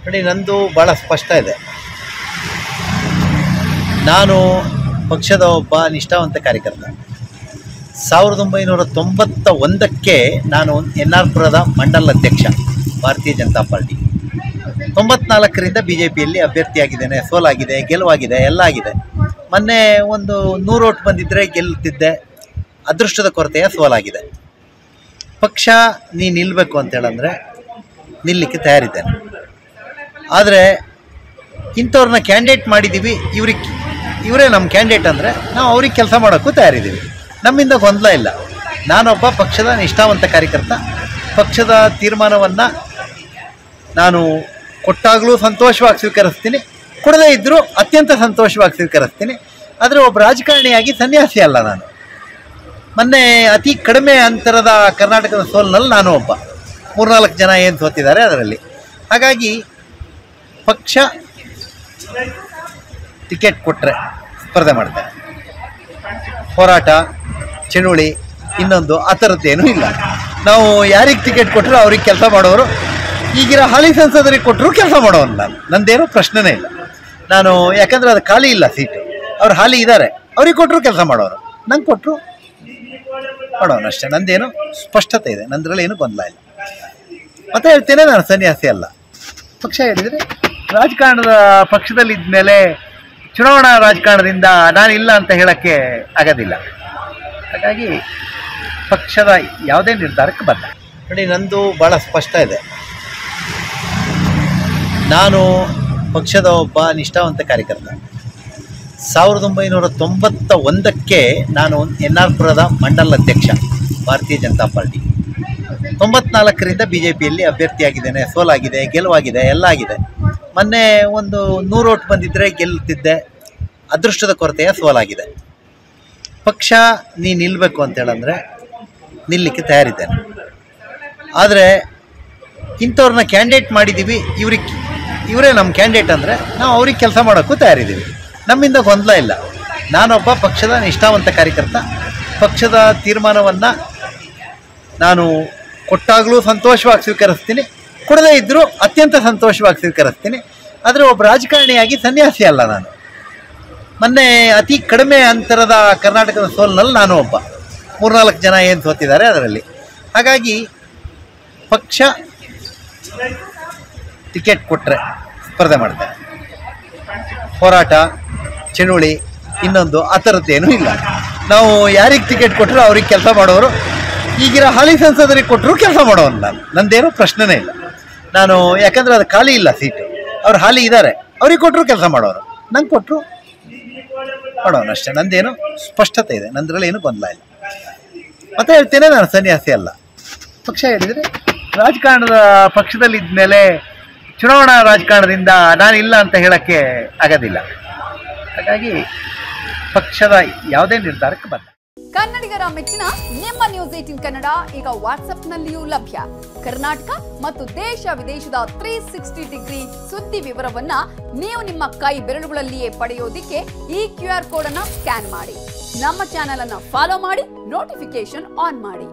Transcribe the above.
ನೋಡಿ, ನಂದು ಭಾಳ ಸ್ಪಷ್ಟ ಇದೆ. ನಾನು ಪಕ್ಷದ ಒಬ್ಬ ನಿಷ್ಠಾವಂತ ಕಾರ್ಯಕರ್ತ. 1991ಕ್ಕೆ ನಾನು NR ಪುರದ ಮಂಡಲ ಅಧ್ಯಕ್ಷ, ಭಾರತೀಯ ಜನತಾ ಪಾರ್ಟಿ. 94ರಿಂದ BJPಯಲ್ಲಿ ಅಭ್ಯರ್ಥಿಯಾಗಿದ್ದೇನೆ. ಸೋಲಾಗಿದೆ, ಗೆಲುವಾಗಿದೆ, ಎಲ್ಲ ಆಗಿದೆ. ಮೊನ್ನೆ ಒಂದು 100 ಓಟ್ ಬಂದಿದ್ದರೆ ಗೆಲ್ಲುತ್ತಿದ್ದೆ. ಅದೃಷ್ಟದ ಕೊರತೆಯ ಸೋಲಾಗಿದೆ. ಪಕ್ಷ ನೀ ನಿಲ್ಲಬೇಕು ಅಂತೇಳಂದರೆ ನಿಲ್ಲಕ್ಕೆ ತಯಾರಿದ್ದೇನೆ. ಆದರೆ ಇಂಥವ್ರನ್ನ ಕ್ಯಾಂಡಿಡೇಟ್ ಮಾಡಿದ್ದೀವಿ, ಇವರೇ ನಮ್ಮ ಕ್ಯಾಂಡಿಡೇಟ್ ಅಂದರೆ ನಾವು ಅವ್ರಿಗೆ ಕೆಲಸ ಮಾಡೋಕ್ಕೂ ತಯಾರಿದ್ದೀವಿ. ನಮ್ಮಿಂದ ಗೊಂದಲ ಇಲ್ಲ. ನಾನೊಬ್ಬ ಪಕ್ಷದ ನಿಷ್ಠಾವಂತ ಕಾರ್ಯಕರ್ತ. ಪಕ್ಷದ ತೀರ್ಮಾನವನ್ನು ನಾನು ಕೊಟ್ಟಾಗಲೂ ಸಂತೋಷವಾಗಿ ಸ್ವೀಕರಿಸ್ತೀನಿ, ಕೊಡದೇ ಇದ್ದರೂ ಅತ್ಯಂತ ಸಂತೋಷವಾಗಿ ಸ್ವೀಕರಿಸ್ತೀನಿ. ಆದರೆ ಒಬ್ಬ ರಾಜಕಾರಣಿಯಾಗಿ ಸನ್ಯಾಸಿ ಅಲ್ಲ ನಾನು. ಮೊನ್ನೆ ಅತಿ ಕಡಿಮೆ ಅಂತರದ ಕರ್ನಾಟಕದ ಸೋಲಿನಲ್ಲಿ ನಾನು ಒಬ್ಬ. 3-4 ಜನ ಏನು ಸೋತಿದ್ದಾರೆ ಅದರಲ್ಲಿ. ಹಾಗಾಗಿ ಪಕ್ಷ ಟಿಕೆಟ್ ಕೊಟ್ಟರೆ ಸ್ಪರ್ಧೆ ಮಾಡ್ತಾರೆ. ಹೋರಾಟ, ಚಳುವಳಿ, ಇನ್ನೊಂದು ಆ ಥರದ್ದೇನೂ ಇಲ್ಲ. ನಾವು ಯಾರಿಗೆ ಟಿಕೆಟ್ ಕೊಟ್ಟರು ಅವ್ರಿಗೆ ಕೆಲಸ ಮಾಡೋರು. ಈಗಿರೋ ಹಾಲಿ ಸಂಸದರಿಗೆ ಕೊಟ್ಟರು ಕೆಲಸ ಮಾಡೋನು ನಾನು. ನಂದೇನೂ ಪ್ರಶ್ನೆನೇ ಇಲ್ಲ. ನಾನು ಯಾಕಂದರೆ ಅದು ಖಾಲಿ ಇಲ್ಲ ಸೀಟು. ಅವ್ರು ಹಾಲಿ ಇದ್ದಾರೆ, ಅವ್ರಿಗೆ ಕೊಟ್ಟರು ಕೆಲಸ ಮಾಡೋರು, ನಂಗೆ ಕೊಟ್ಟರು ಮಾಡೋನು ಅಷ್ಟೇ. ನಂದೇನು ಸ್ಪಷ್ಟತೆ ಇದೆ, ನಂದರಲ್ಲಿ ಏನೂ ಗೊಂದಲ ಇಲ್ಲ. ಮತ್ತೆ ಹೇಳ್ತೇನೆ, ನಾನು ಸನ್ಯಾಸಿ ಅಲ್ಲ. ಪಕ್ಷ ಹೇಳಿದರೆ ರಾಜಕಾರಣದ ಪಕ್ಷದಲ್ಲಿದ್ದ ಮೇಲೆ ಚುನಾವಣಾ ರಾಜಕಾರಣದಿಂದ ನಾನಿಲ್ಲ ಅಂತ ಹೇಳೋಕ್ಕೆ ಆಗೋದಿಲ್ಲ. ಹಾಗಾಗಿ ಪಕ್ಷದ ಯಾವುದೇ ನಿರ್ಧಾರಕ್ಕೆ ಬದ್ಧ. ನೋಡಿ, ನಂದು ಭಾಳ ಸ್ಪಷ್ಟ ಇದೆ. ನಾನು ಪಕ್ಷದ ಒಬ್ಬ ನಿಷ್ಠಾವಂತ ಕಾರ್ಯಕರ್ತ. 1991ಕ್ಕೆ ನಾನು NR ಪುರದ ಮಂಡಲ ಅಧ್ಯಕ್ಷ, ಭಾರತೀಯ ಜನತಾ ಪಾರ್ಟಿ. 94ರಿಂದ BJPಯಲ್ಲಿ ಅಭ್ಯರ್ಥಿಯಾಗಿದ್ದೇನೆ. ಸೋಲಾಗಿದೆ, ಗೆಲುವಾಗಿದೆ, ಎಲ್ಲ ಆಗಿದೆ. ಮೊನ್ನೆ ಒಂದು 100 ಓಟ್ ಬಂದಿದ್ದರೆ ಗೆಲ್ಲುತ್ತಿದ್ದೆ. ಅದೃಷ್ಟದ ಕೊರತೆಯ ಸೋಲಾಗಿದೆ. ಪಕ್ಷ ನೀ ನಿಲ್ಲಬೇಕು ಅಂತೇಳಂದರೆ ನಿಲ್ಲಕ್ಕೆ ತಯಾರಿದ್ದೇನೆ. ಆದರೆ ಇಂಥವ್ರನ್ನ ಕ್ಯಾಂಡಿಡೇಟ್ ಮಾಡಿದ್ದೀವಿ, ಇವರೇ ನಮ್ಮ ಕ್ಯಾಂಡಿಡೇಟ್ ಅಂದರೆ ನಾವು ಅವ್ರಿಗೆ ಕೆಲಸ ಮಾಡೋಕ್ಕೂ ತಯಾರಿದ್ದೀವಿ. ನಮ್ಮಿಂದ ಗೊಂದಲ ಇಲ್ಲ. ನಾನೊಬ್ಬ ಪಕ್ಷದ ನಿಷ್ಠಾವಂತ ಕಾರ್ಯಕರ್ತ. ಪಕ್ಷದ ತೀರ್ಮಾನವನ್ನು ನಾನು ಕೊಟ್ಟಾಗಲೂ ಸಂತೋಷವಾಗಿ ಸ್ವೀಕರಿಸ್ತೀನಿ, ಕೊಡದೇ ಇದ್ದರೂ ಅತ್ಯಂತ ಸಂತೋಷವಾಗಿ ಸ್ವೀಕರಿಸ್ತೀನಿ. ಆದರೆ ಒಬ್ಬ ರಾಜಕಾರಣಿಯಾಗಿ ಸನ್ಯಾಸಿ ಅಲ್ಲ ನಾನು. ಮೊನ್ನೆ ಅತಿ ಕಡಿಮೆ ಅಂತರದ ಕರ್ನಾಟಕದ ಸೋಲಿನಲ್ಲಿ ನಾನು ಒಬ್ಬ. 3-4 ಜನ ಏನು ಸೋತಿದ್ದಾರೆ ಅದರಲ್ಲಿ. ಹಾಗಾಗಿ ಪಕ್ಷ ಟಿಕೆಟ್ ಕೊಟ್ಟರೆ ಸ್ಪರ್ಧೆ ಮಾಡ್ತಾರೆ. ಹೋರಾಟ, ಚಳುವಳಿ, ಇನ್ನೊಂದು ಆ ಥರದ್ದೇನೂ ಇಲ್ಲ. ನಾವು ಯಾರಿಗೆ ಟಿಕೆಟ್ ಕೊಟ್ಟರು ಅವ್ರಿಗೆ ಕೆಲಸ ಮಾಡೋರು. ಈಗಿರೋ ಹಾಲಿ ಸಂಸದರಿಗೆ ಕೊಟ್ಟರು ಕೆಲಸ ಮಾಡೋನು ನಾನು. ನಂದೇನೂ ಪ್ರಶ್ನೆನೇ ಇಲ್ಲ. ನಾನು ಯಾಕಂದರೆ ಅದು ಖಾಲಿ ಇಲ್ಲ ಸೀಟು. ಅವ್ರು ಹಾಲಿ ಇದ್ದಾರೆ, ಅವ್ರಿಗೆ ಕೊಟ್ಟರು ಕೆಲಸ ಮಾಡೋರು, ನಂಗೆ ಕೊಟ್ಟರು ಮಾಡೋನು ಅಷ್ಟೇ. ನಂದೇನು ಸ್ಪಷ್ಟತೆ ಇದೆ, ನಂದರಲ್ಲಿ ಏನೂ ಗೊಂದಲ ಇಲ್ಲ. ಮತ್ತೆ ಹೇಳ್ತೇನೆ, ನಾನು ಸನ್ಯಾಸಿ ಅಲ್ಲ. ಪಕ್ಷ ಹೇಳಿದರೆ ರಾಜಕಾರಣದ ಪಕ್ಷದಲ್ಲಿದ್ದ ಮೇಲೆ ಚುನಾವಣಾ ರಾಜಕಾರಣದಿಂದ ನಾನಿಲ್ಲ ಅಂತ ಹೇಳೋಕ್ಕೆ ಆಗೋದಿಲ್ಲ. ಹಾಗಾಗಿ ಪಕ್ಷದ ಯಾವುದೇ ನಿರ್ಧಾರಕ್ಕೆ ಬದ್ಧ. ಕನ್ನಡಿಗರ ಮೆಚ್ಚಿನ ನಿಮ್ಮ ನ್ಯೂಸ್ 18 ಕನ್ನಡ ಈಗ ವಾಟ್ಸ್ಆಪ್ನಲ್ಲಿಯೂ ಲಭ್ಯ. ಕರ್ನಾಟಕ ಮತ್ತು ದೇಶ ವಿದೇಶದ 360 ಡಿಗ್ರಿ ಸುದ್ದಿ ವಿವರವನ್ನ ನೀವು ನಿಮ್ಮ ಕೈ ಬೆರಳುಗಳಲ್ಲಿಯೇ ಪಡೆಯೋದಿಕ್ಕೆ ಈ QR ಕೋಡ್ ಅನ್ನು ಸ್ಕ್ಯಾನ್ ಮಾಡಿ. ನಮ್ಮ ಚಾನೆಲ್ ಅನ್ನು ಫಾಲೋ ಮಾಡಿ, ನೋಟಿಫಿಕೇಶನ್ ಆನ್ ಮಾಡಿ.